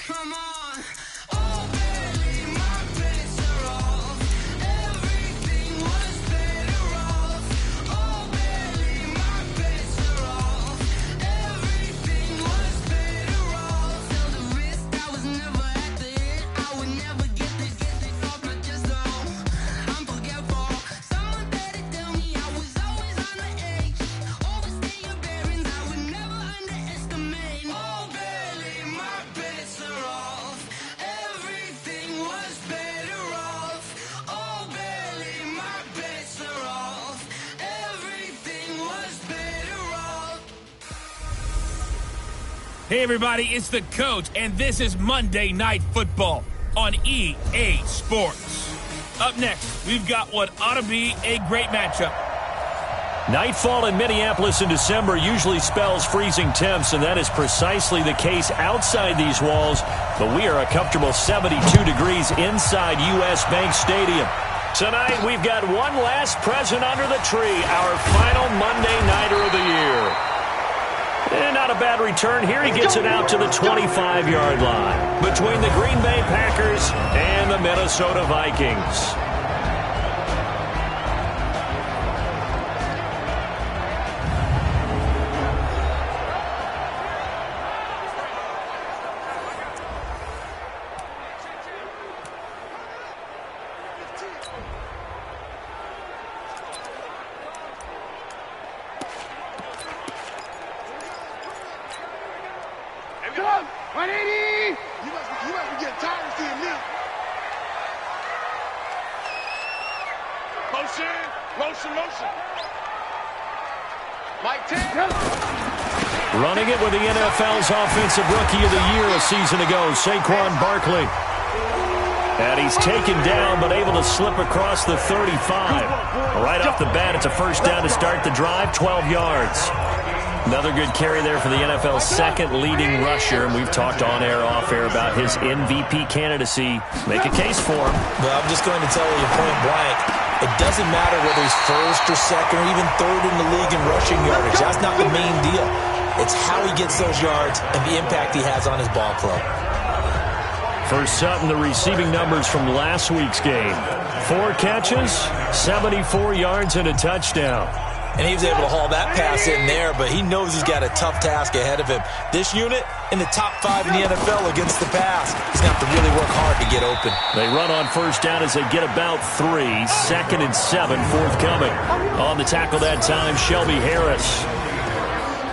Come on. Oh, barely, my bets are off. Everything was better off. Oh, barely, my bets are off. Everything was better off. Till the wrist, I was never at the hit. I would never get this off my chest, though. I'm forgetful. Someone better tell me I was always on the edge. Overstay your bearings, I would never underestimate. Oh, barely, my bets are off. Everything was better off. Oh, barely, my bets are off. Everything was better off. Hey everybody, it's the coach, and this is Monday Night Football on EA Sports. Up next, we've got what ought to be a great matchup. Nightfall in Minneapolis in December usually spells freezing temps, and that is precisely the case outside these walls. But we are a comfortable 72 degrees inside U.S. Bank Stadium. Tonight, we've got one last present under the tree, our final Monday Nighter of the year. And not a bad return here. He gets it out to the 25-yard line between the Green Bay Packers and the Minnesota Vikings. Running it with the NFL's Offensive Rookie of the Year a season ago, Saquon Barkley. And he's taken down, but able to slip across the 35. Right off the bat, it's a first down to start the drive, 12 yards. Another good carry there for the NFL's second leading rusher, and we've talked on air, off air about his MVP candidacy. Make a case for him. Well, I'm just going to tell you point blank, it doesn't matter whether he's first or second or even third in the league in rushing yardage. That's not the main deal. It's how he gets those yards and the impact he has on his ball club. For Sutton, the receiving numbers from last week's game. 4 catches, 74 yards, and a touchdown. And he was able to haul that pass in there, but he knows he's got a tough task ahead of him. This unit in the top 5 in the NFL against the pass. He's going to have to really work hard to get open. They run on first down as they get about 3. 2nd and 7 forthcoming. On the tackle that time, Shelby Harris.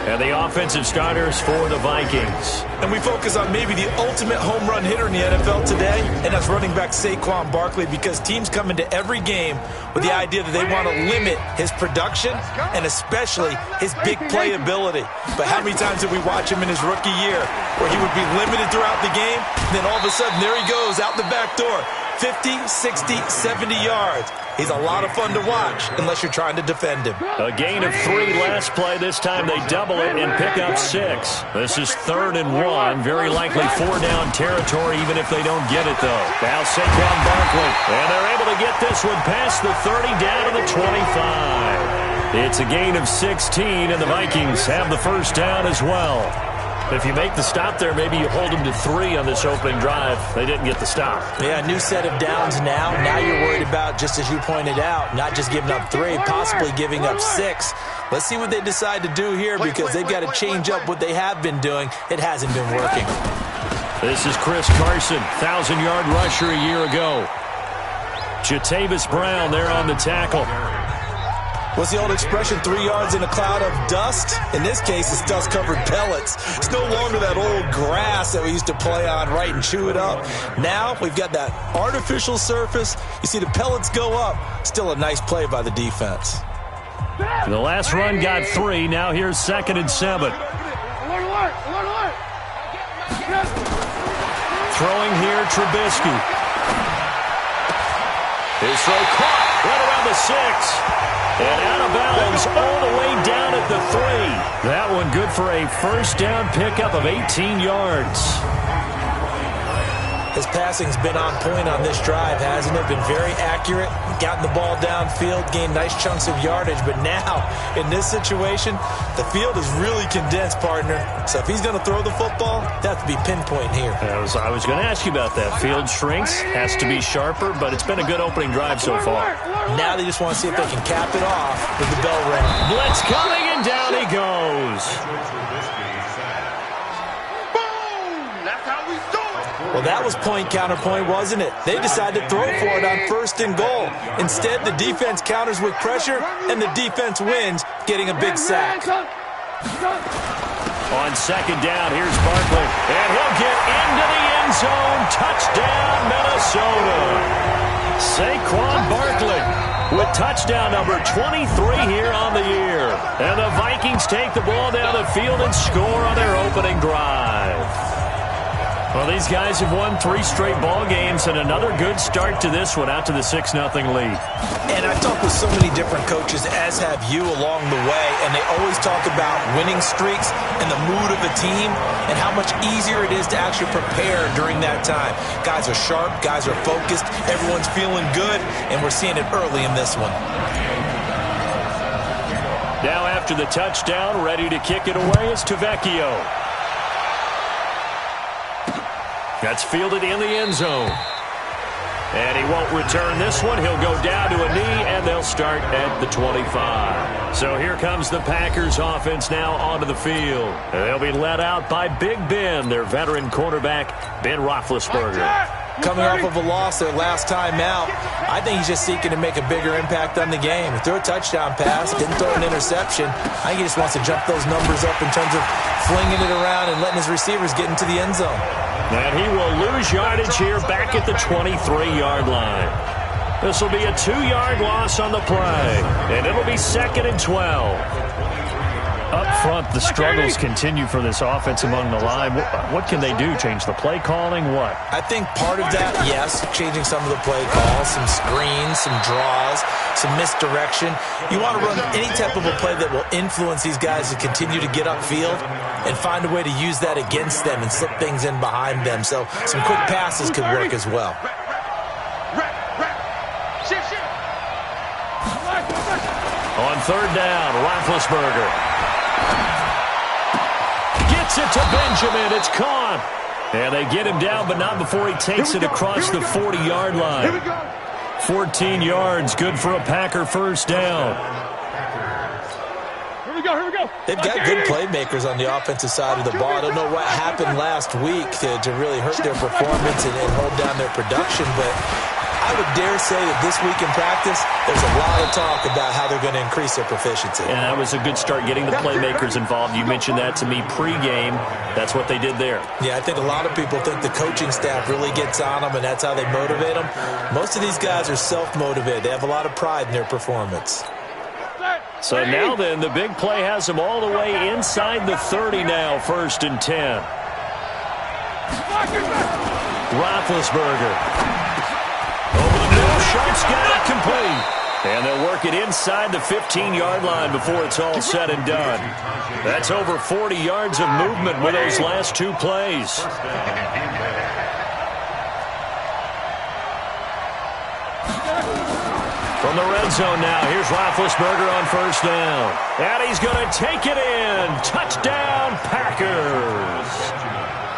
And the offensive starters for the Vikings. And we focus on maybe the ultimate home run hitter in the NFL today, and that's running back Saquon Barkley, because teams come into every game with the idea that they want to limit his production and especially his big playability. But how many times did we watch him in his rookie year where he would be limited throughout the game, and then all of a sudden there he goes out the back door, 50, 60, 70 yards. He's a lot of fun to watch unless you're trying to defend him. A gain of 3 last play. This time they double it and pick up 6. This is 3rd and 1. Very likely 4-down territory even if they don't get it, though. Now Saquon Barkley. And they're able to get this one past the 30 down to the 25. It's a gain of 16, and the Vikings have the first down as well. If you make the stop there, maybe you hold them to 3 on this opening drive. They didn't get the stop. Yeah, new set of downs now. Now you're worried about, just as you pointed out, not just giving up 3, possibly giving up 6. Let's see what they decide to do here, because they've got to change up what they have been doing. It hasn't been working. This is Chris Carson, 1,000-yard rusher a year ago. Jatavis Brown there on the tackle. What's the old expression, 3 yards in a cloud of dust? In this case, it's dust-covered pellets. It's no longer that old grass that we used to play on, right, and chew it up. Now we've got that artificial surface. You see the pellets go up. Still a nice play by the defense. The last run got 3. Now here's 2nd and 7. Throwing here, Trubisky. His throw caught right around the 6. And out of bounds all the way down at the 3. That one good for a first down pickup of 18 yards. His passing's been on point on this drive, hasn't it? Been very accurate, gotten the ball downfield, gained nice chunks of yardage. But now, in this situation, the field is really condensed, partner. So if he's going to throw the football, that have to be pinpoint here. I was going to ask you about that. Field shrinks, has to be sharper, but it's been a good opening drive so far. Now they just want to see if they can cap it off with the bell ring. Blitz coming, and down he goes. Well, that was point counterpoint, wasn't it? They decided to throw for it on 1st and goal. Instead, the defense counters with pressure, and the defense wins, getting a big sack. On 2nd down, here's Barkley, and he'll get into the end zone. Touchdown, Minnesota. Saquon Barkley with touchdown number 23 here on the year. And the Vikings take the ball down the field and score on their opening drive. Well, these guys have won 3 straight ball games, and another good start to this one, out to the 6-0 lead. And I've talked with so many different coaches, as have you, along the way, and they always talk about winning streaks and the mood of the team and how much easier it is to actually prepare during that time. Guys are sharp, guys are focused, everyone's feeling good, and we're seeing it early in this one. Now after the touchdown, ready to kick it away is Tavecchio. That's fielded in the end zone. And he won't return this one. He'll go down to a knee, and they'll start at the 25. So here comes the Packers offense now onto the field. And they'll be led out by Big Ben, their veteran quarterback, Ben Roethlisberger. Coming off of a loss their last time out, I think he's just seeking to make a bigger impact on the game. He threw a touchdown pass, didn't throw an interception. I think he just wants to jump those numbers up in terms of flinging it around and letting his receivers get into the end zone. And he will lose yardage here back at the 23-yard line. This will be a 2-yard loss on the play, and it'll be 2nd and 12. Up front, the struggles continue for this offense among the line. What can they do? Change the play calling? What? I think part of that, yes, changing some of the play calls, some screens, some draws, some misdirection. You want to run any type of a play that will influence these guys to continue to get upfield and find a way to use that against them and slip things in behind them. So some quick passes could work as well. On 3rd down, Roethlisberger gets it to Benjamin. It's caught. And they get him down, but not before he takes it across the 40-yard line. 14 yards, good for a Packer 1st down. Here we go. They've got good playmakers on the offensive side of the ball. I don't know what happened last week to really hurt their performance and hold down their production, but I would dare say that this week in practice, there's a lot of talk about how they're going to increase their proficiency. And that was a good start, getting the playmakers involved. You mentioned that to me pregame. That's what they did there. Yeah, I think a lot of people think the coaching staff really gets on them, and that's how they motivate them. Most of these guys are self-motivated. They have a lot of pride in their performance. So now then, the big play has them all the way inside the 30 now, 1st and 10. Roethlisberger. Over the middle, Sharp's got it complete. And they'll work it inside the 15-yard line before it's all said and done. That's over 40 yards of movement with those last 2 plays. From the red zone now, here's Roethlisberger on 1st down. And he's going to take it in. Touchdown, Packers.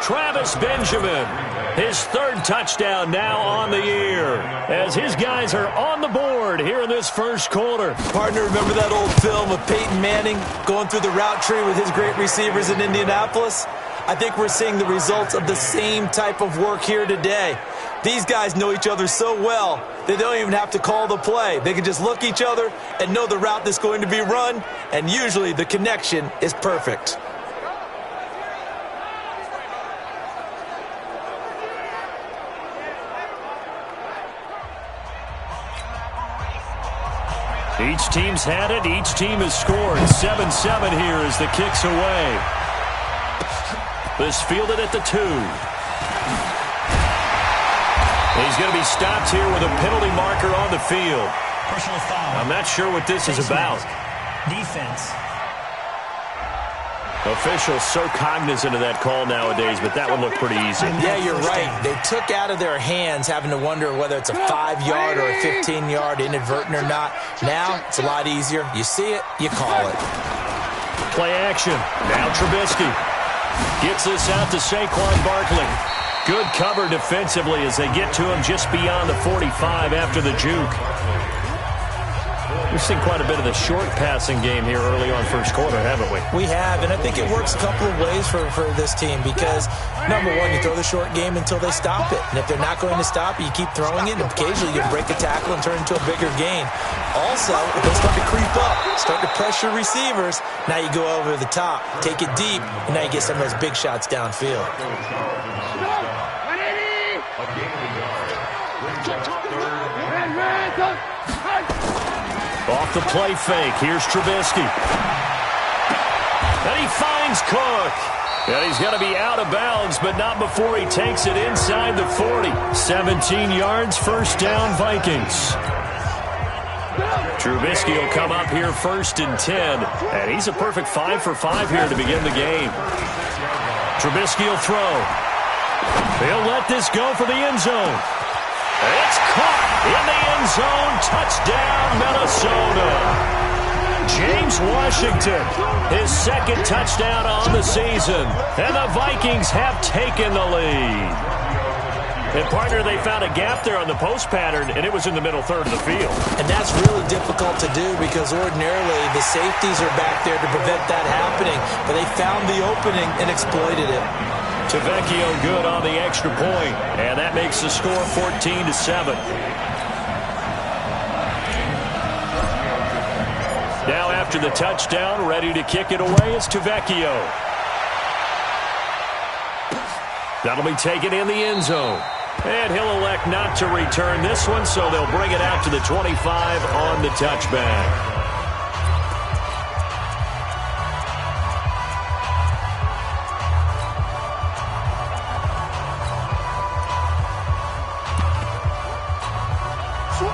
Travis Benjamin, his 3rd touchdown now on the year, as his guys are on the board here in this 1st quarter. Partner, remember that old film of Peyton Manning going through the route tree with his great receivers in Indianapolis? I think we're seeing the results of the same type of work here today. These guys know each other so well, they don't even have to call the play. They can just look each other and know the route that's going to be run, and usually the connection is perfect. Each team's had it. Each team has scored. 7-7 here as the kick's away. This fielded at the 2. He's going to be stopped here with a penalty marker on the field. Personal foul. I'm not sure what this is about. Defense. Officials so cognizant of that call nowadays, but that would look pretty easy. Yeah, you're right. They took out of their hands having to wonder whether it's a 5-yard or a 15-yard inadvertent or not. Now, it's a lot easier. You see it, you call it. Play action. Now Trubisky gets this out to Saquon Barkley. Good cover defensively as they get to him just beyond the 45 after the juke. We've seen quite a bit of the short passing game here early on first quarter, haven't we? We have, and I think it works a couple of ways for this team because, number one, you throw the short game until they stop it. And if they're not going to stop it, you keep throwing it, and occasionally you can break a tackle and turn it into a bigger gain. Also, if they start to creep up, start to pressure receivers, now you go over the top, take it deep, and now you get some of those big shots downfield. Off the play fake, here's Trubisky. And he finds Cook. And he's going to be out of bounds, but not before he takes it inside the 40. 17 yards, first down, Vikings. Trubisky will come up here first and 10. And he's a perfect 5 for 5 here to begin the game. Trubisky will throw. He'll let this go for the end zone. It's caught in the end zone. Touchdown, Minnesota. James Washington, his second touchdown on the season. And the Vikings have taken the lead. And, partner, they found a gap there on the post pattern, and it was in the middle third of the field. And that's really difficult to do because ordinarily the safeties are back there to prevent that happening. But they found the opening and exploited it. Trapghanistan good on the extra point, and that makes the score 14-7. Now after the touchdown, ready to kick it away is Trapghanistan. That'll be taken in the end zone. And he'll elect not to return this one, so they'll bring it out to the 25 on the touchback.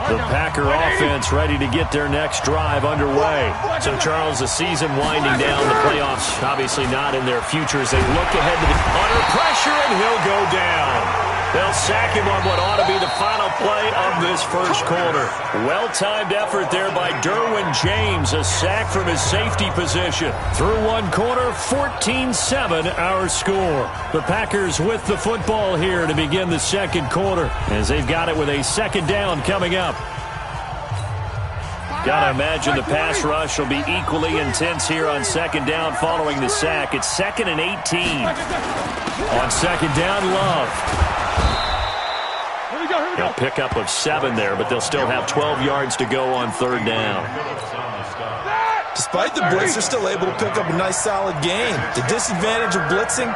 The Packer offense ready to get their next drive underway. So, Charles, the season winding down, the playoffs obviously not in their future as they look ahead to the under pressure, and he'll go down. They'll sack him on what ought to be the final play of this first quarter. Well-timed effort there by Derwin James, a sack from his safety position. Through one quarter, 14-7 our score. The Packers with the football here to begin the second quarter as they've got it with a second down coming up. Gotta imagine the pass rush will be equally intense here on second down following the sack. It's 2nd and 18. On second down, Love. A pickup of 7 there, but they'll still have 12 yards to go on third down. Despite the blitz, they're still able to pick up a nice, solid gain. The disadvantage of blitzing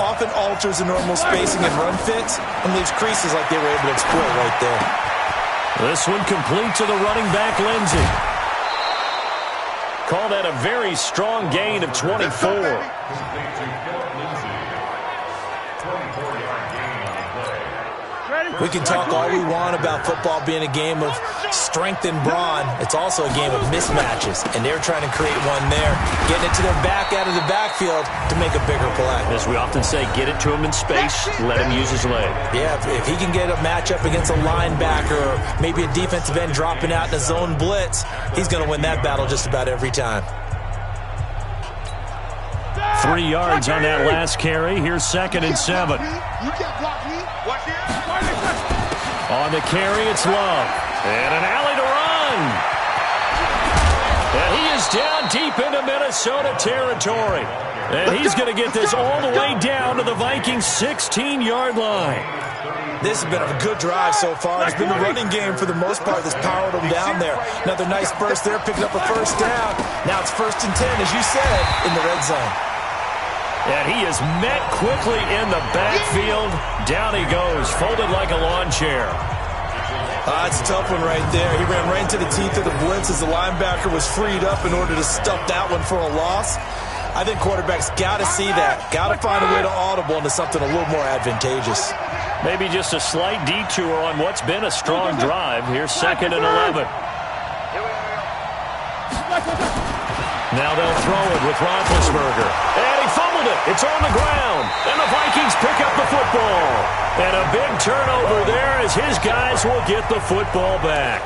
often alters the normal spacing and run fits and leaves creases like they were able to exploit right there. This one complete to the running back, Lindsey. Call that a very strong gain of 24. We can talk all we want about football being a game of strength and brawn. It's also a game of mismatches, and they're trying to create one there, getting it to their back out of the backfield to make a bigger play. As we often say, get it to him in space, let him use his leg. Yeah, if he can get a matchup against a linebacker or maybe a defensive end dropping out in a zone blitz, he's going to win that battle just about every time. 3 yards on that last carry. Here's 2nd and 7. On the carry, it's Love. And an alley to run. And he is down deep into Minnesota territory. And he's going to get this all the way down to the Vikings' 16-yard line. This has been a good drive so far. It's been the running game for the most part that's powered them down there. Another nice burst there, picking up a first down. Now it's 1st and 10, as you said, in the red zone. And he is met quickly in the backfield. Down he goes, folded like a lawn chair. It's a tough one right there. He ran right into the teeth of the blitz as the linebacker was freed up in order to stuff that one for a loss. I think quarterbacks got to see that. Got to find a way to audible into something a little more advantageous. Maybe just a slight detour on what's been a strong drive. Here's 2nd and 11. Now they'll throw it with Roethlisberger. And he fumbled it. It's on the ground. And the Vikings pick up the football. And a big turnover there as his guys will get the football back.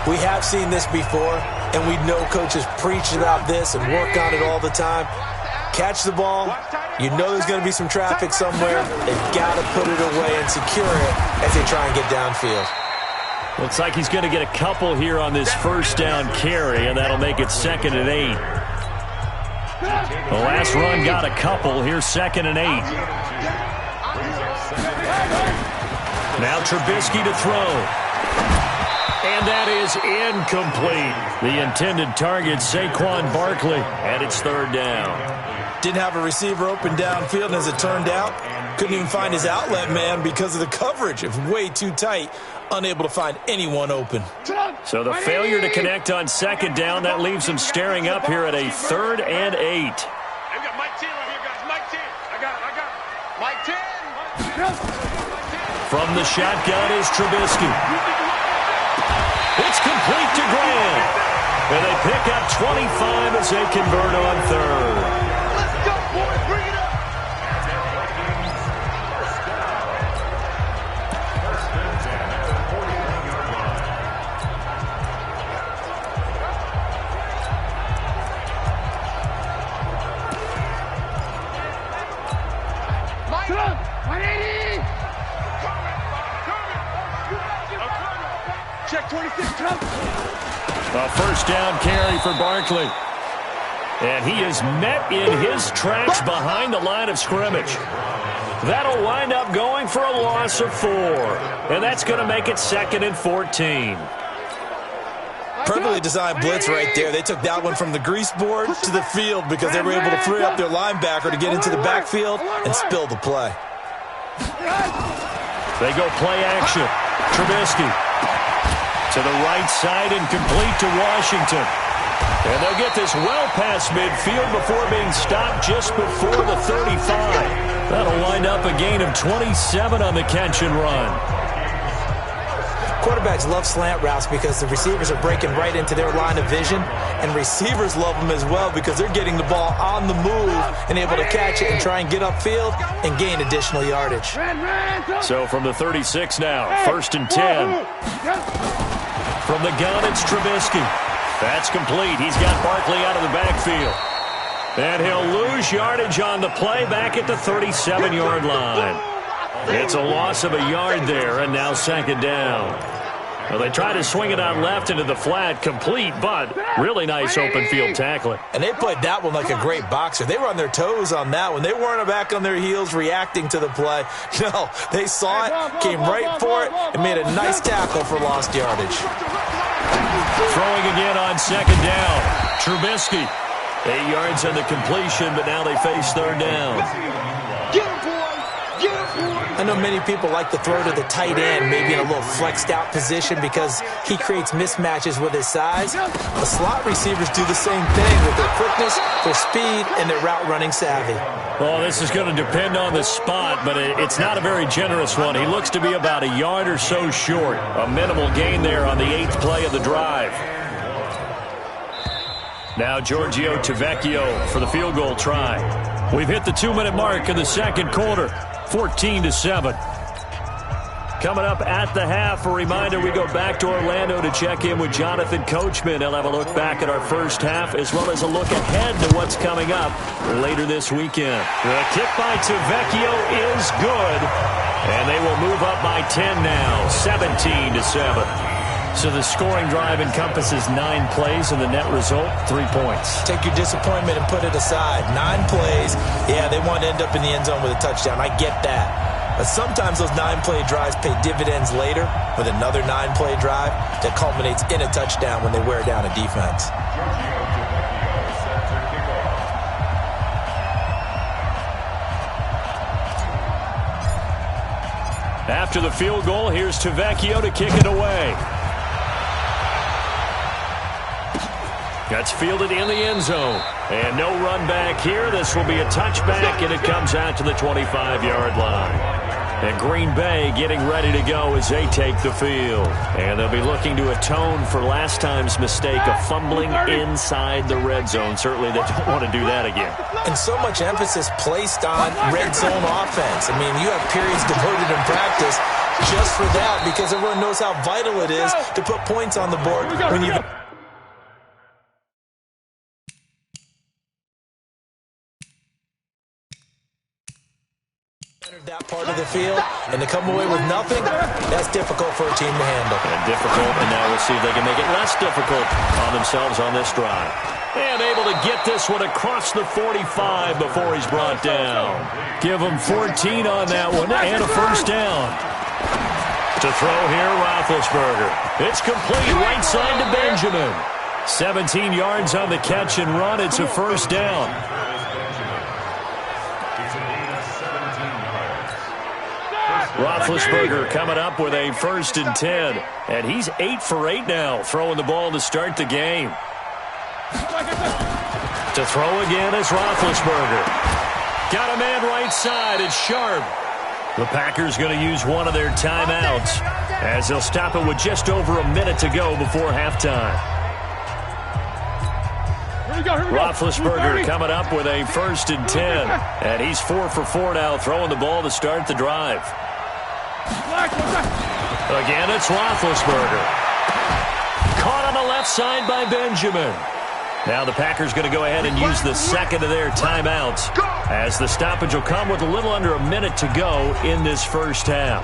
We have seen this before, and we know coaches preach about this and work on it all the time. Catch the ball. You know there's going to be some traffic somewhere. They've got to put it away and secure it as they try and get downfield. Looks like he's going to get a couple here on this first down carry, and that'll make it 2nd and 8. The last run got a couple. Here's 2nd and 8. Now Trubisky to throw. And that is incomplete. The intended target, Saquon Barkley, and it's 3rd down. Didn't have a receiver open downfield, and as it turned out, couldn't even find his outlet man because of the coverage. It was way too tight, unable to find anyone open. So the failure to connect on 2nd down, that leaves him staring up here at a 3rd and 8. I got Mike 10 right here, guys. Mike 10. I got it. Mike 10. From the shotgun is Trubisky. It's complete to Graham. And they pick up 25 as they convert on 3rd. Let's go, boys. Bring it up. Mike. 180. Check 26. A first down carry for Barkley. And he is met in his tracks behind the line of scrimmage. That'll wind up going for a loss of 4. And that's going to make it 2nd and 14. Perfectly designed blitz right there. They took that one from the grease board to the field because they were able to free up their linebacker to get into the backfield and spill the play. They go play action. Trubisky to the right side and complete to Washington. And they'll get this well past midfield before being stopped just before the 35. That'll wind up a gain of 27 on the catch and run. Quarterbacks love slant routes because the receivers are breaking right into their line of vision, and receivers love them as well because they're getting the ball on the move and able to catch it and try and get upfield and gain additional yardage. So from the 36 now, 1st and 10. From the gun, it's Trubisky. That's complete. He's got Barkley out of the backfield. And he'll lose yardage on the play back at the 37-yard line. It's a loss of a yard there, and now 2nd down. Well, they try to swing it out left into the flat, complete, but really nice open field tackling. And they played that one like a great boxer. They were on their toes on that one. They weren't back on their heels reacting to the play. No, they saw it, came right for it, and made a nice tackle for lost yardage. Throwing again on 2nd down. Trubisky. 8 yards on the completion, but now they face 3rd down. Get him, boy. Get him, boy. I know many people like to throw to the tight end, maybe in a little flexed out position because he creates mismatches with his size. The slot receivers do the same thing with their quickness, their speed, and their route running savvy. Well, this is going to depend on the spot, but it's not a very generous one. He looks to be about a yard or so short. A minimal gain there on the 8th play of the drive. Now Giorgio Tavecchio for the field goal try. We've hit the 2-minute mark in the 2nd quarter. 14-7. Coming up at the half, a reminder, we go back to Orlando to check in with Jonathan Coachman. He'll have a look back at our first half as well as a look ahead to what's coming up later this weekend. The kick by Tavecchio is good, and they will move up by 10 now, 17-7. So the scoring drive encompasses 9 plays, and the net result, 3 points. Take your disappointment and put it aside. 9 plays. Yeah, they want to end up in the end zone with a touchdown. I get that. But sometimes those 9-play drives pay dividends later with another 9-play drive that culminates in a touchdown when they wear down a defense. After the field goal, here's Tavecchio to kick it away. That's fielded in the end zone. And no run back here. This will be a touchback, and it comes out to the 25-yard line. And Green Bay getting ready to go as they take the field. And they'll be looking to atone for last time's mistake of fumbling inside the red zone. Certainly they don't want to do that again. And so much emphasis placed on red zone offense. I mean, you have periods devoted in practice just for that because everyone knows how vital it is to put points on the board when you... that part of the field, and to come away with nothing, that's difficult for a team to handle. And difficult, and now we'll see if they can make it less difficult on themselves on this drive. And able to get this one across the 45 before he's brought down. Give him 14 on that one, and a first down. To throw here, Roethlisberger. It's complete, right side to Benjamin. 17 yards on the catch and run. It's a first down. Roethlisberger coming up with a 1st and 10. And he's 8 for 8 now, throwing the ball to start the game. To throw again is Roethlisberger. Got a man right side. It's Sharp. The Packers going to use one of their timeouts as they'll stop it with just over a minute to go before halftime. Roethlisberger coming up with a 1st and 10. And he's 4 for 4 now, throwing the ball to start the drive. Again, it's Roethlisberger. Caught on the left side by Benjamin. Now the Packers going to go ahead and use the second of their timeouts as the stoppage will come with a little under a minute to go in this first half.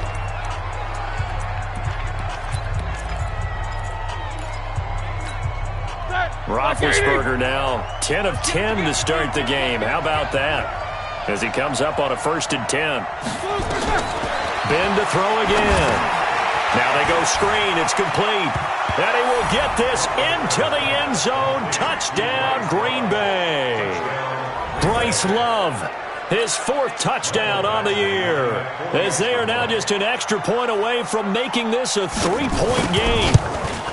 Roethlisberger now 10 of 10 to start the game. How about that? As he comes up on a 1st and 10. Ben to throw again. Now they go screen. It's complete. And he will get this into the end zone. Touchdown, Green Bay. Bryce Love, his 4th touchdown on the year. As they are now just an extra point away from making this a 3-point game.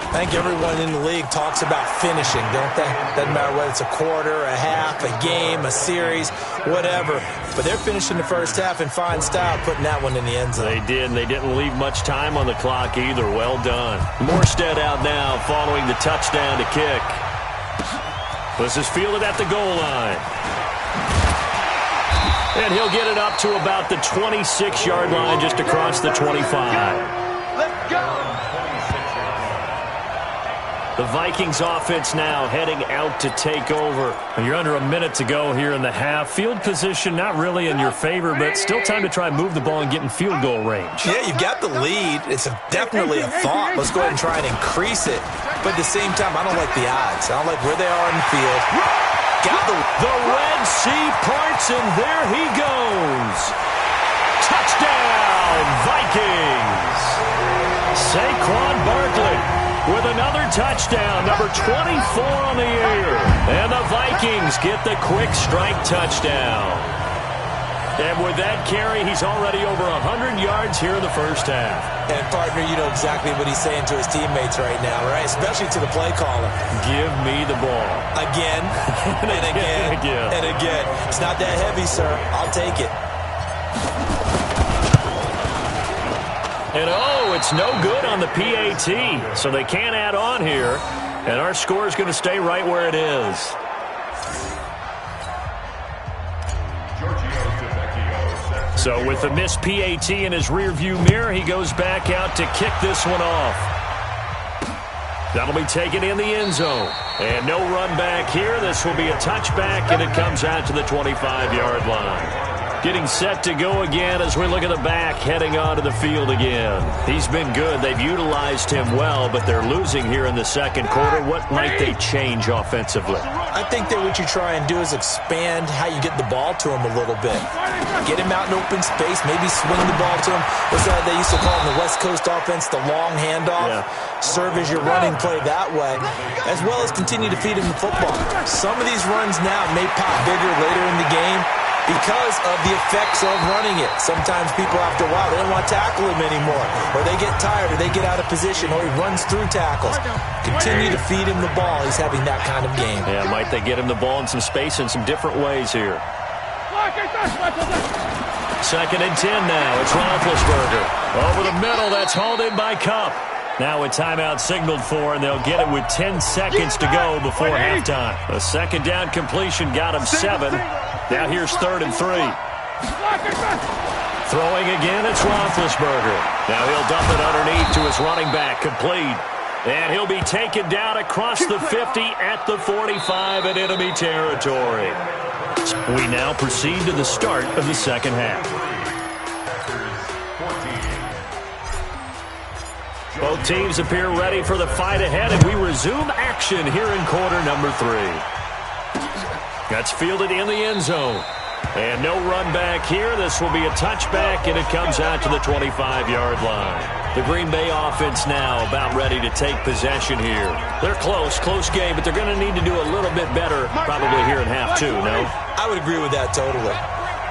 I think everyone in the league talks about finishing, don't they? Doesn't matter whether it's a quarter, a half, a game, a series, whatever. But they're finishing the first half in fine style, putting that one in the end zone. They did, and they didn't leave much time on the clock either. Well done. Morstead out now following the touchdown to kick. This is fielded at the goal line. And he'll get it up to about the 26-yard line, just across the 25. Let's go. The Vikings offense now heading out to take over. You're under a minute to go here in the half. Field position not really in your favor, but still time to try and move the ball and get in field goal range. Yeah, you've got the lead. It's definitely a thought. Let's go ahead and try and increase it. But at the same time, I don't like the odds. I don't like where they are in the field. Got the Red Sea parts, and there he goes. Touchdown, Vikings. Saquon Barkley with another touchdown, number 24 on the year. And the Vikings get the quick strike touchdown. And with that carry, he's already over 100 yards here in the first half. And, partner, you know exactly what he's saying to his teammates right now, right? Especially to the play caller. Give me the ball. Again, and again, and again. It's not that heavy, sir. I'll take it. And, it's no good on the PAT, so they can't add on here. And our score is going to stay right where it is. So with the missed PAT in his rearview mirror, he goes back out to kick this one off. That'll be taken in the end zone. And no run back here. This will be a touchback, and it comes out to the 25-yard line. Getting set to go again as we look at the back, heading onto the field again. He's been good. They've utilized him well, but they're losing here in the second quarter. What might they change offensively? I think that what you try and do is expand how you get the ball to him a little bit. Get him out in open space, maybe swing the ball to him. What's that they used to call in the West Coast offense, the long handoff? Yeah. Serve as your running play that way, as well as continue to feed him the football. Some of these runs now may pop bigger later in the game because of the effects of running it. Sometimes people, after a while, they don't want to tackle him anymore, or they get tired, or they get out of position, or he runs through tackles. Continue to feed him the ball. He's having that kind of game. Yeah, might they get him the ball in some space in some different ways here. 2nd and 10 now. It's Roethlisberger. Over the middle, that's hauled in by Kupp. Now a timeout signaled for, and they'll get it with 10 seconds to go before halftime. A 2nd down completion got him 7. Now here's 3rd and 3. Throwing again, it's Roethlisberger. Now he'll dump it underneath to his running back, complete. And he'll be taken down across the 50 at the 45 in enemy territory. We now proceed to the start of the second half. Both teams appear ready for the fight ahead, and we resume action here in quarter number 3. That's fielded in the end zone. And no run back here. This will be a touchback, and it comes out to the 25-yard line. The Green Bay offense now about ready to take possession here. They're close game, but they're going to need to do a little bit better probably here in half 2, no? I would agree with that totally.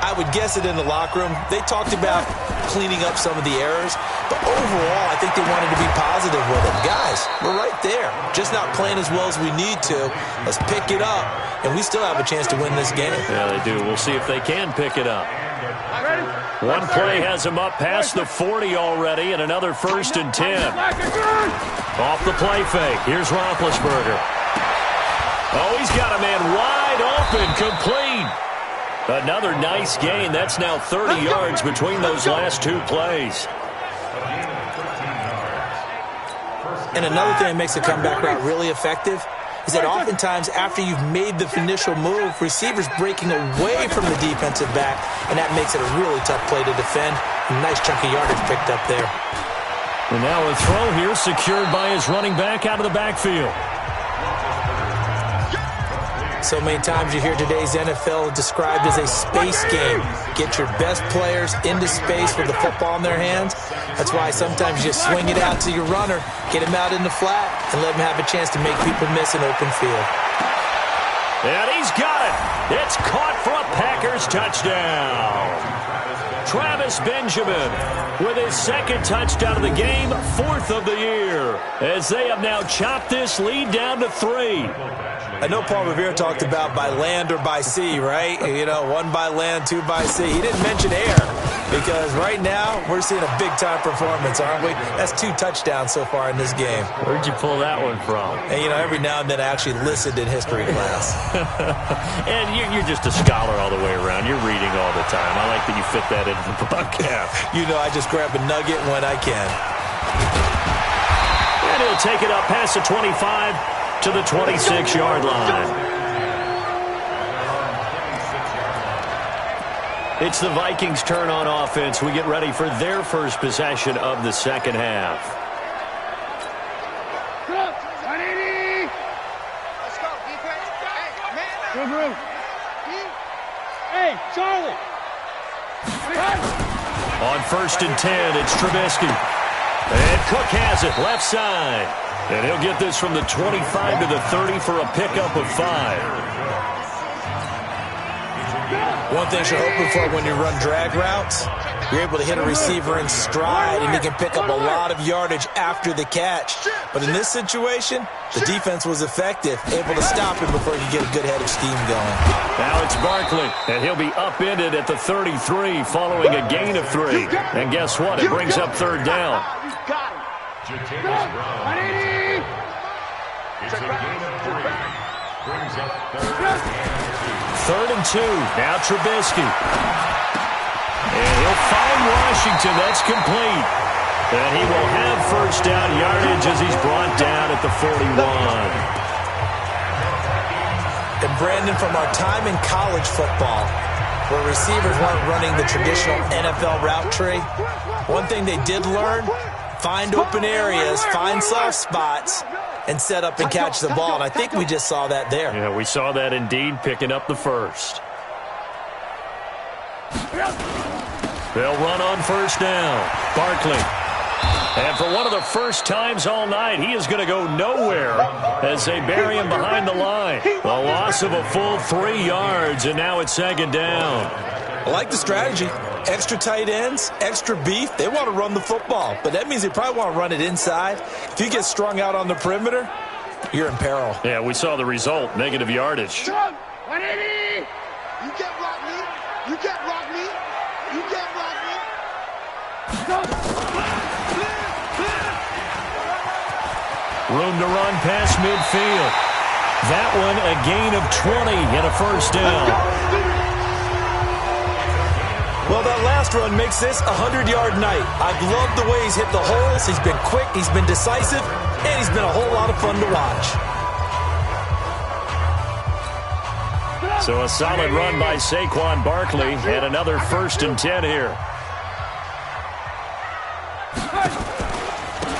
I would guess it in the locker room. They talked about cleaning up some of the errors, but overall, I think they wanted to be positive with them. Guys, we're right there. Just not playing as well as we need to. Let's pick it up, and we still have a chance to win this game. Yeah, they do. We'll see if they can pick it up. One play has him up past the 40 already, and another 1st and 10. Off the play fake. Here's Roethlisberger. Oh, he's got a man wide open, complete. Another nice gain. That's now 30 yards between those last 2 plays. And another thing that makes a comeback route really effective is that oftentimes after you've made the initial move, receivers breaking away from the defensive back, and that makes it a really tough play to defend. A nice chunk of yardage picked up there. And now a throw here secured by his running back out of the backfield. So many times you hear today's NFL described as a space game. Get your best players into space with the football in their hands. That's why sometimes you swing it out to your runner, get him out in the flat, and let him have a chance to make people miss an open field. And he's got it. It's caught for a Packers touchdown. Travis Benjamin with his 2nd touchdown of the game, 4th of the year, as they have now chopped this lead down to 3. I know Paul Revere talked about by land or by sea, right? You know, 1 by land, 2 by sea. He didn't mention air because right now we're seeing a big-time performance, aren't we? That's 2 touchdowns so far in this game. Where'd you pull that one from? And, you know, every now and then I actually listened in history class. And you're just a scholar all the way around. You're reading all the time. I like that you fit that into the broadcast. You know, I just grab a nugget when I can. And he'll take it up past the 25 to the 26-yard line. It's the Vikings' turn on offense. We get ready for their first possession of the second half. Hey, Charlie. On 1st and 10, it's Trubisky. And Cook has it left side. And he'll get this from the 25 to the 30 for a pickup of 5. One thing you're hoping for when you run drag routes, you're able to hit a receiver in stride, and he can pick up a lot of yardage after the catch. But in this situation, the defense was effective, able to stop him before he could get a good head of steam going. Now it's Barkley, and he'll be upended at the 33 following a gain of 3. And guess what? It brings up 3rd down. 3rd and 2. Now Trubisky. And he'll find Washington. That's complete. And he will have 1st down yardage as he's brought down at the 41. And Brandon, from our time in college football, where receivers weren't running the traditional NFL route tree, one thing they did learn, find open areas, find soft spots, and set up and catch the ball. And I think we just saw that there. Yeah, we saw that indeed, picking up the 1st. They'll run on 1st down. Barkley. And for one of the first times all night, he is going to go nowhere as they bury him behind the line. A loss of a full 3 yards, and now it's 2nd down. I like the strategy. Extra tight ends, extra beef. They want to run the football, but that means they probably want to run it inside. If you get strung out on the perimeter, you're in peril. Yeah, we saw the result, negative yardage. 180! You can't block me. You can't block me. You can't Room to run past midfield. That one a gain of 20 and a first down. Well, that last run makes this a 100-yard night. I've loved the way he's hit the holes. He's been quick, he's been decisive, and he's been a whole lot of fun to watch. So a solid run by Saquon Barkley and another 1st and 10 here.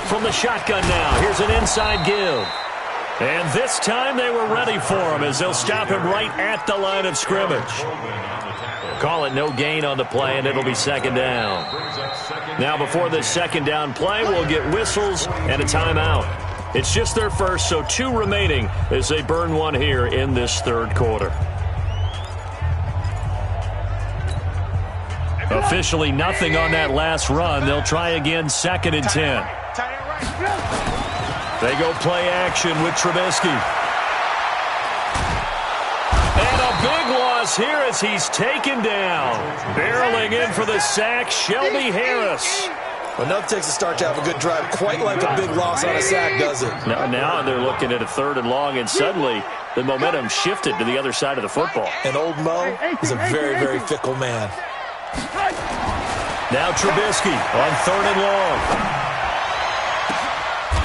From the shotgun now, here's an inside give. And this time they were ready for him as they'll stop him right at the line of scrimmage. Call it no gain on the play, and it'll be 2nd down. Now before this 2nd down play, we'll get whistles and a timeout. It's just their first, so 2 remaining as they burn one here in this 3rd quarter. Officially nothing on that last run. They'll try again 2nd and 10. They go play action with Trubisky. And a big loss here as he's taken down. Barreling in for the sack, Shelby Harris. Well, enough takes a start to have a good drive, quite like a big loss on a sack, does it? Now they're looking at a 3rd and long, and suddenly the momentum shifted to the other side of the football. And old Mo is a very, very fickle man. Now Trubisky on 3rd and long.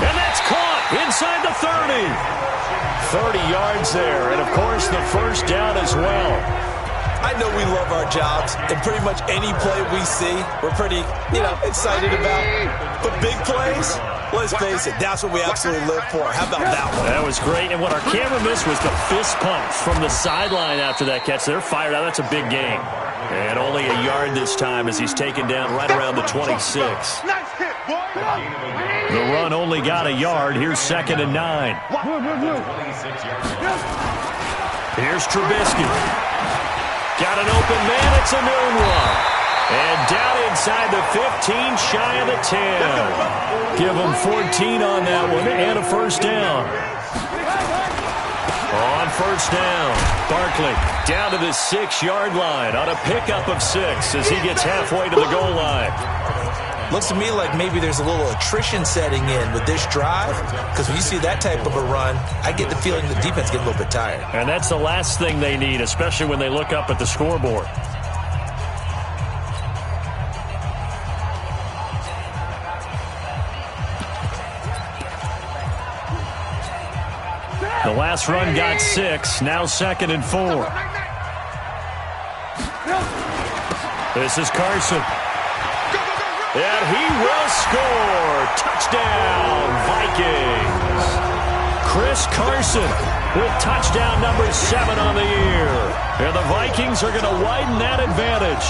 And that's caught inside the 30. 30 yards there, and of course the first down as well. I know we love our jobs, and pretty much any play we see, we're pretty, excited about. But big plays, let's face it, that's what we absolutely live for. How about that one? That was great, and what our camera missed was the fist pump from the sideline after that catch. They're fired out. That's a big game. And only a yard this time as he's taken down right around the 26. The run only got a yard. Here's 2nd and 9. Here's Trubisky. Got an open man. It's a noon one. And down inside the 15, shy of the 10. Give him 14 on that one and a first down. On first down, Barkley down to the 6-yard line on a pickup of 6 as he gets halfway to the goal line. Looks to me like maybe there's a little attrition setting in with this drive, because when you see that type of a run, I get the feeling the defense gets a little bit tired. And that's the last thing they need, especially when they look up at the scoreboard. The last run got 6, now 2nd and 4. This is Carson. And he will score. Touchdown, Vikings. Chris Carson with touchdown number 7 on the year. And the Vikings are going to widen that advantage.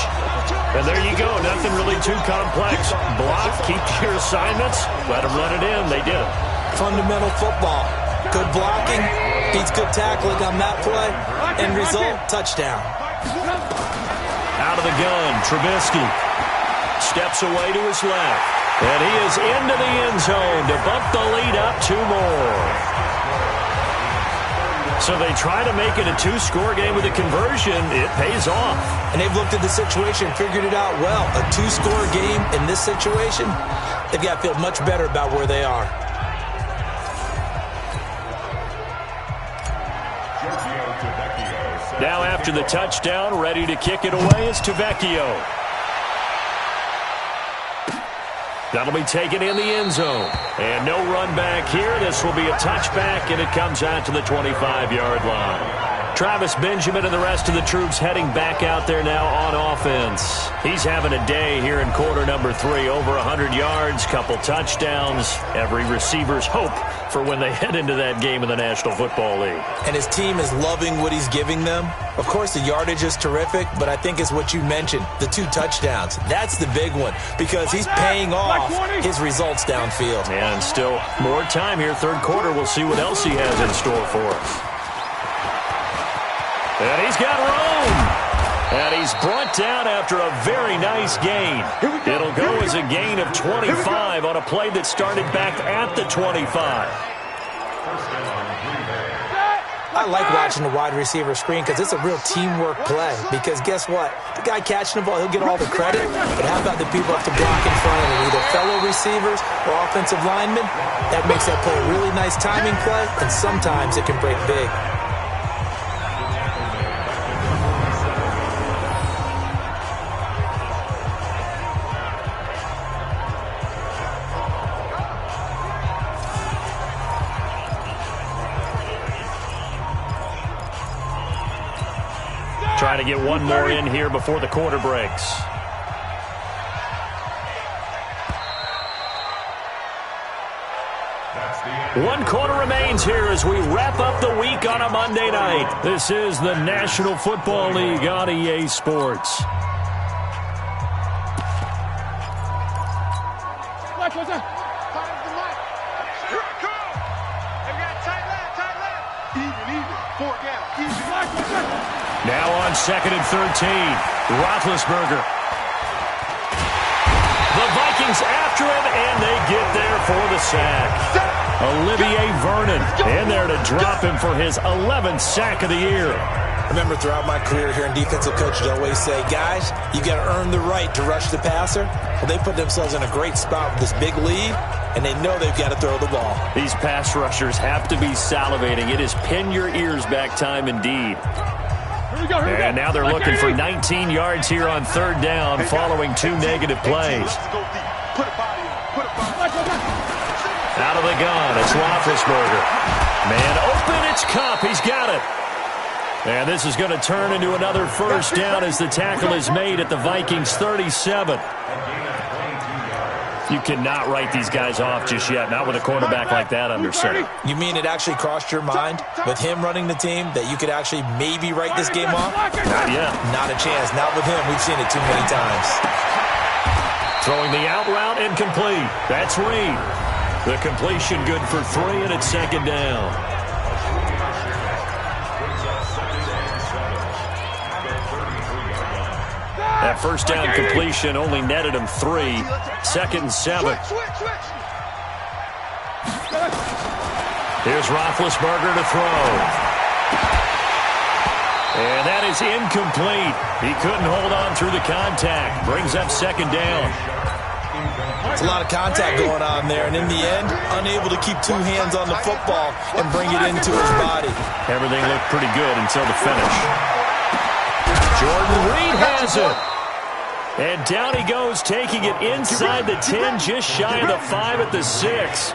And there you go, nothing really too complex. Block, keep your assignments, let them run it in. They did it. Fundamental football. Good blocking, beats good tackling on that play, end result, touchdown. Out of the gun, Trubisky steps away to his left, and he is into the end zone to bump the lead up 2 more. So they try to make it a 2-score game with a conversion. It pays off. And they've looked at the situation, figured it out well. A 2-score game in this situation, they've got to feel much better about where they are. Now after the touchdown, ready to kick it away is Trapghanistan4's. That'll be taken in the end zone. And no run back here. This will be a touchback, and it comes out to the 25-yard line. Travis Benjamin and the rest of the troops heading back out there now on offense. He's having a day here in quarter number 3. Over 100 yards, couple touchdowns. Every receiver's hope for when they head into that game in the National Football League. And his team is loving what he's giving them. Of course, the yardage is terrific, but I think it's what you mentioned, the 2 touchdowns. That's the big one because he's paying off his results downfield. And still more time here, 3rd quarter. We'll see what else he has in store for us. And he's got room. And he's brought down after a very nice gain. It'll go as a gain of 25 on a play that started back at the 25. I like watching the wide receiver screen because it's a real teamwork play. Because guess what? The guy catching the ball, he'll get all the credit. But how about the people up to block in front fellow receivers or offensive linemen, that makes that play a really nice timing play, and sometimes it can break big. Trying to get one more in here before the quarter breaks. One quarter remains here as we wrap up the week on a Monday night. This is the National Football League on EA Sports. Now on 2nd and 13, Roethlisberger. The Vikings after him, and they get there for the sack. Olivier Vernon in there to drop him for his 11th sack of the year. I remember throughout my career here in defensive coaches always say, guys, you got to earn the right to rush the passer. Well, they put themselves in a great spot with this big lead, and they know they've got to throw the ball. These pass rushers have to be salivating. It is pin your ears back time indeed. And now they're looking for 19 yards here on 3rd down following 2 negative plays. Out of the gun, it's Roethlisberger. Man open, it's Kupp. He's got it. And this is going to turn into another 1st down as the tackle is made at the Vikings 37. You cannot write these guys off just yet, not with a quarterback like that under center. You mean it actually crossed your mind with him running the team that you could actually maybe write this game off? Not yet. Not a chance. Not with him. We've seen it too many times. Throwing the out route incomplete. That's Reed. The completion good for 3, and it's 2nd down. That 1st down completion only netted him 3. 2nd and 7. Here's Roethlisberger to throw. And that is incomplete. He couldn't hold on through the contact. Brings up 2nd down. It's a lot of contact going on there, and in the end, unable to keep 2 hands on the football and bring it into his body. Everything looked pretty good until the finish. Jordan Reed has it. And down he goes, taking it inside the 10, just shy of the 5 at the 6.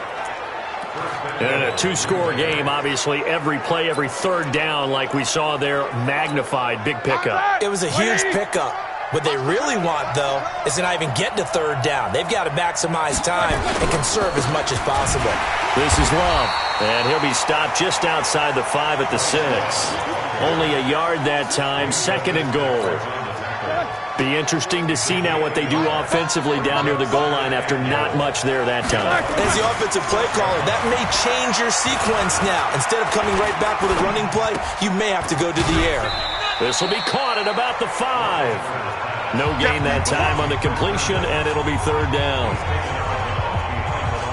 And a 2-score game, obviously, every play, every 3rd down, like we saw there, magnified, big pickup. It was a huge pickup. What they really want, though, is to not even get to 3rd down. They've got to maximize time and conserve as much as possible. This is Love, and he'll be stopped just outside the 5 at the 6. Only a yard that time, 2nd and goal. Be interesting to see now what they do offensively down near the goal line after not much there that time. As the offensive play caller, that may change your sequence now. Instead of coming right back with a running play, you may have to go to the air. This will be caught at about the 5. No gain that time on the completion, and it'll be 3rd down.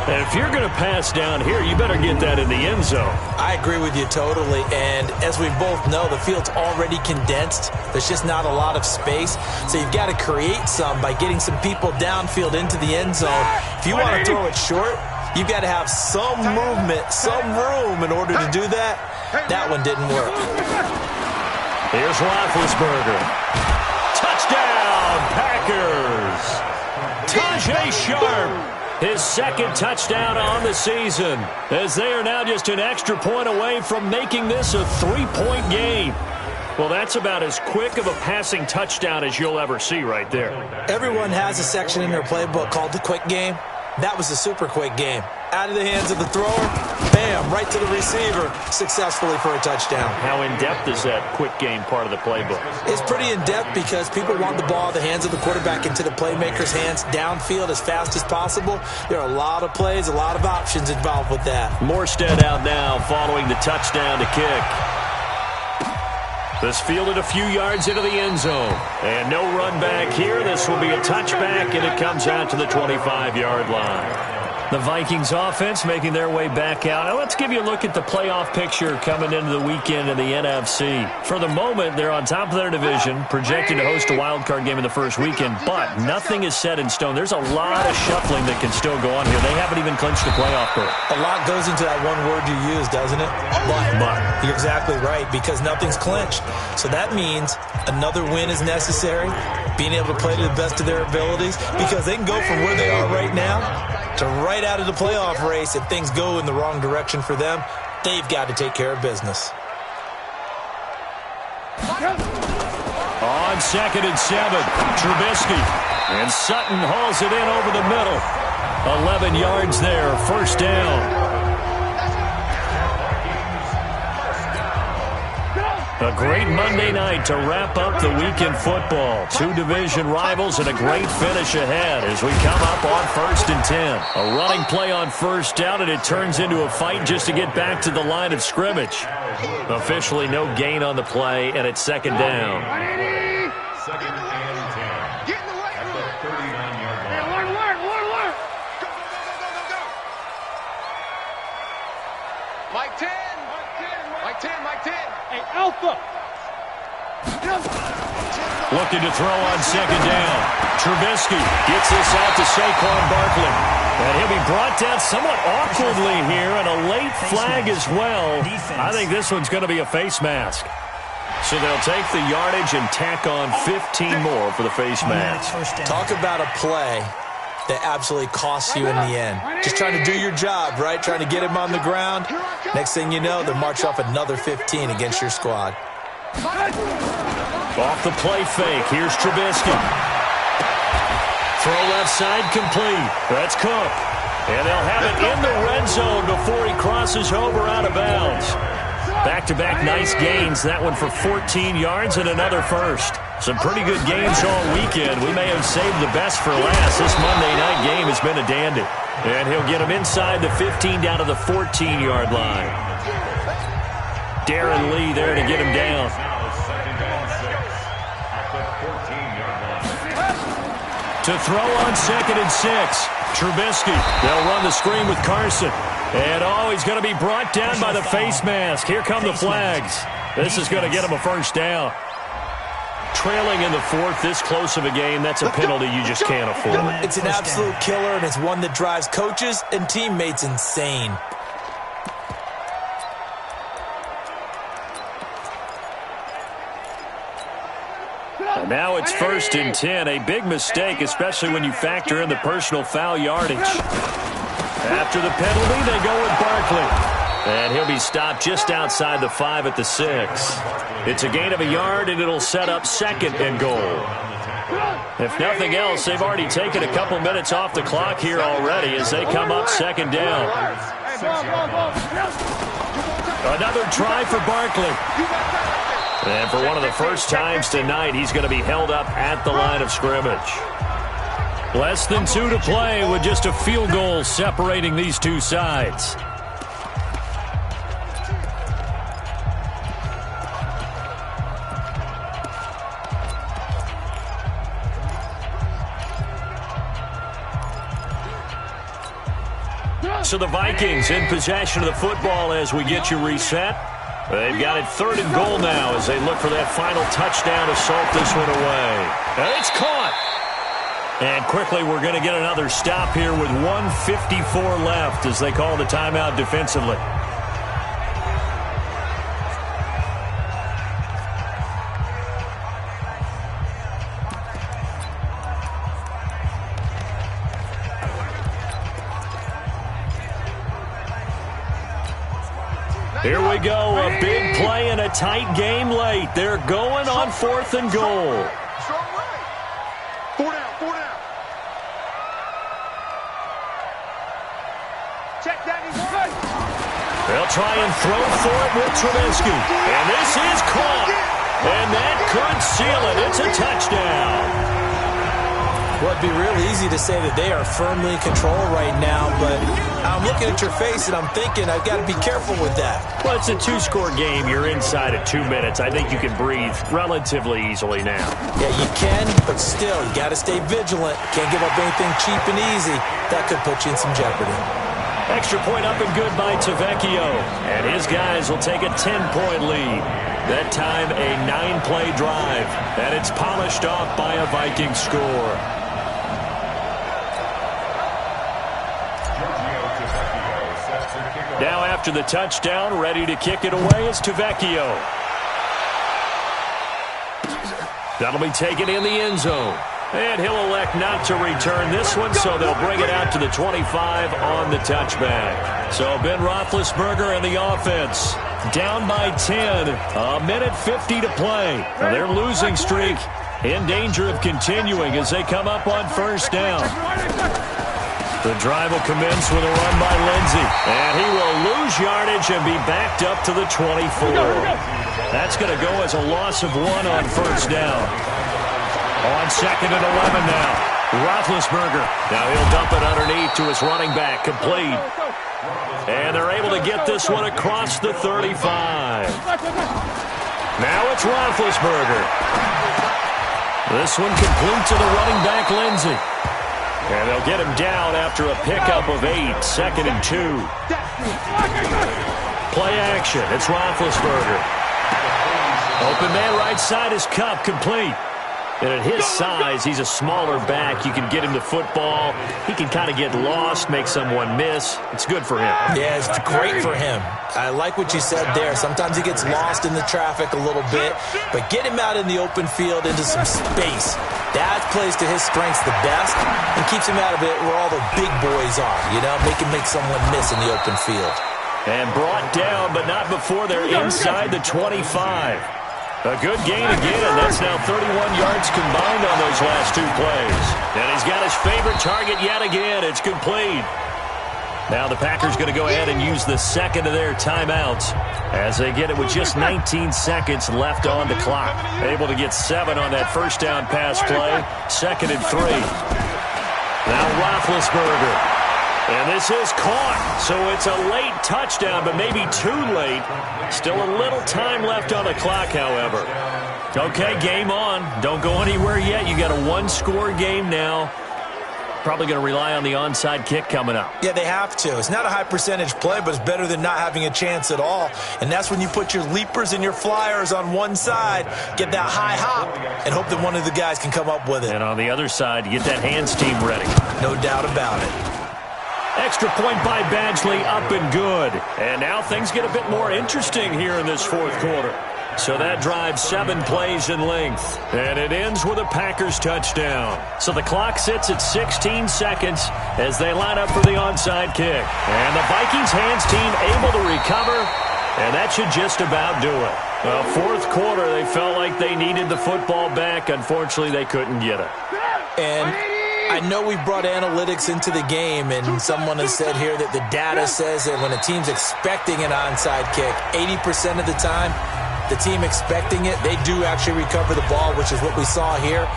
And if you're going to pass down here, you better get that in the end zone. I agree with you totally. And as we both know, the field's already condensed. There's just not a lot of space. So you've got to create some by getting some people downfield into the end zone. If you want to throw it short, you've got to have some movement, some room in order to do that. That one didn't work. Here's Roethlisberger. Touchdown, Packers. Tajay Sharp. His 2nd touchdown on the season, as they are now just an extra point away from making this a 3-point game. Well, that's about as quick of a passing touchdown as you'll ever see right there. Everyone has a section in their playbook called the quick game. That was a super quick game. Out of the hands of the thrower, bam, right to the receiver, successfully for a touchdown. How in-depth is that quick game part of the playbook? It's pretty in-depth because people want the ball out of the hands of the quarterback into the playmaker's hands downfield as fast as possible. There are a lot of plays, a lot of options involved with that. Morstead out now following the touchdown to kick. This fielded a few yards into the end zone. And no run back here. This will be a touchback, and it comes out to the 25-yard line. The Vikings offense making their way back out. Now let's give you a look at the playoff picture coming into the weekend in the NFC. For the moment, they're on top of their division, projected to host a wild-card game in the first weekend, but nothing is set in stone. There's a lot of shuffling that can still go on here. They haven't even clinched a playoff berth. A lot goes into that one word you use, doesn't it? But. You're exactly right, because nothing's clinched. So that means another win is necessary, being able to play to the best of their abilities, because they can go from where they are right now to right out of the playoff race. If things go in the wrong direction for them, they've got to take care of business. On 2nd and 7, Trubisky. And Sutton hauls it in over the middle. 11 yards there, first down. A great Monday night to wrap up the weekend football. Two division rivals and a great finish ahead as we come up on 1st and 10. A running play on first down, and it turns into a fight just to get back to the line of scrimmage. Officially no gain on the play, and it's 2nd down. Second and 10. Get in the way. At the 39-yard line. Alert. Go. Mike 10. Mike 10. Hey, Alpha. Looking to throw on 2nd down. Trubisky gets this out to Saquon Barkley. And he'll be brought down somewhat awkwardly here, and a late flag as well. I think this one's going to be a face mask. So they'll take the yardage and tack on 15 more for the face mask. Talk about a play that absolutely costs you in the end. Just trying to do your job, right? Trying to get him on the ground. Next thing you know, they'll march off another 15 against your squad. Off the play fake, here's Trubisky. Throw left side complete. That's Cook. And they'll have it in the red zone before he crosses over out of bounds. Back-to-back nice gains. That one for 14 yards and another first. Some pretty good games all weekend. We may have saved the best for last. This Monday night game has been a dandy. And he'll get him inside the 15 down to the 14-yard line. Darren Lee there to get him down. To throw on 2nd and 6. Trubisky. They'll run the screen with Carson. And he's going to be brought down by the face mask. Here come the flags. This is going to get him a first down. Trailing in the 4th, this close of a game, that's a penalty you just can't afford. It's an absolute killer, and it's one that drives coaches and teammates insane. And now it's 1st and 10. A big mistake, especially when you factor in the personal foul yardage. After the penalty, they go with Barkley. And he'll be stopped just outside the 5 at the 6. It's a gain of a yard, and it'll set up 2nd and goal. If nothing else, they've already taken a couple minutes off the clock here already as they come up 2nd down. Another try for Barkley. And for one of the first times tonight, he's going to be held up at the line of scrimmage. Less than 2 to play with just a field goal separating these two sides. So the Vikings in possession of the football as we get you reset. They've got it 3rd and goal now as they look for that final touchdown to salt this one away. And it's caught. And quickly we're going to get another stop here with 1:54 left as they call the timeout defensively. Here we go, a big play and a tight game late. They're going on 4th and goal. Strong right. 4 down. Check that, he's good. They'll try and throw for it with Trubisky. And this is caught. And that could seal it. It's a touchdown. Well, it'd be real easy to say that they are firmly in control right now, but I'm looking at your face and I'm thinking I've got to be careful with that. Well, it's a two-score game. You're inside of 2 minutes. I think you can breathe relatively easily now. Yeah, you can, but still, you got to stay vigilant. Can't give up anything cheap and easy. That could put you in some jeopardy. Extra point up and good by Trapghanistan, and his guys will take a 10-point lead. That time, a 9-play drive, and it's polished off by a Viking score. Now after the touchdown, ready to kick it away is Trapghanistan. That'll be taken in the end zone. And he'll elect not to return this one, so they'll bring it out to the 25 on the touchback. So Ben Roethlisberger and the offense down by 10, a minute 50 to play. Now their losing streak in danger of continuing as they come up on first down. The drive will commence with a run by Lindsey, and he will lose yardage and be backed up to the 24. That's going to go as a loss of 1 on first down. On 2nd and 11 now. Roethlisberger. Now he'll dump it underneath to his running back. Complete. And they're able to get this one across the 35. Now it's Roethlisberger. This one complete to the running back, Lindsey. And they'll get him down after a pickup of 8. 2nd and 2. Play action. It's Roethlisberger. Open man right side is Cup. Complete. And at his size, he's a smaller back. You can get him to football. He can kind of get lost, make someone miss. It's good for him. Yeah, it's great for him. I like what you said there. Sometimes he gets lost in the traffic a little bit, but get him out in the open field into some space. That plays to his strengths the best and keeps him out of it where all the big boys are, you know, make someone miss in the open field. And brought down, but not before they're inside the 25. A good gain again. That's now 31 yards combined on those last 2 plays. And he's got his favorite target yet again. It's complete. Now the Packers going to go ahead and use the second of their timeouts as they get it with just 19 seconds left on the clock. Able to get 7 on that first down pass play. 2nd and 3. Now Roethlisberger. And this is caught, so it's a late touchdown, but maybe too late. Still a little time left on the clock, however. Okay, game on. Don't go anywhere yet. You got a 1-score game now. Probably going to rely on the onside kick coming up. Yeah, they have to. It's not a high percentage play, but it's better than not having a chance at all. And that's when you put your leapers and your flyers on one side, get that high hop, and hope that one of the guys can come up with it. And on the other side, get that hands team ready. No doubt about it. Extra point by Badgley, up and good. And now things get a bit more interesting here in this 4th quarter. So that drives 7 plays in length. And it ends with a Packers touchdown. So the clock sits at 16 seconds as they line up for the onside kick. And the Vikings hands team able to recover. And that should just about do it. Well, 4th quarter, they felt like they needed the football back. Unfortunately, they couldn't get it. And I know we brought analytics into the game, and someone has said here that the data says that when a team's expecting an onside kick, 80% of the time, the team expecting it, they do actually recover the ball, which is what we saw here.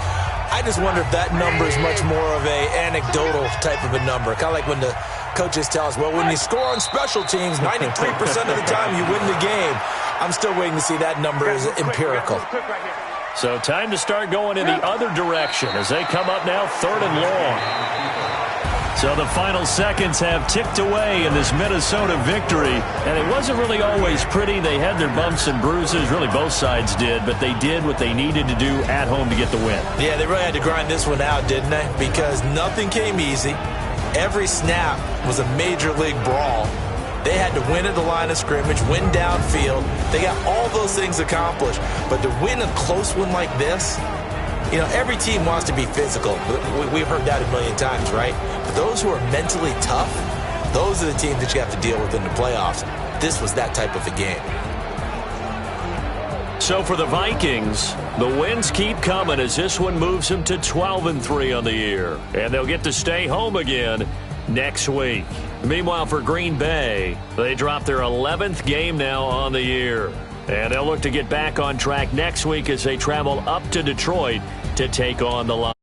I just wonder if that number is much more of a anecdotal type of a number. Kind of like when the coaches tell us, well, when you score on special teams, 93% of the time you win the game. I'm still waiting to see that number as empirical. So time to start going in the other direction as they come up now 3rd and long. So the final seconds have ticked away in this Minnesota victory. And it wasn't really always pretty. They had their bumps and bruises. Really both sides did. But they did what they needed to do at home to get the win. Yeah, they really had to grind this one out, didn't they? Because nothing came easy. Every snap was a major league brawl. They had to win at the line of scrimmage, win downfield. They got all those things accomplished. But to win a close one like this, you know, every team wants to be physical. We've heard that a million times, right? But those who are mentally tough, those are the teams that you have to deal with in the playoffs. This was that type of a game. So for the Vikings, the wins keep coming as this one moves them to 12-3 on the year. And they'll get to stay home again next week. Meanwhile, for Green Bay, they drop their 11th game now on the year. And they'll look to get back on track next week as they travel up to Detroit to take on the Lions.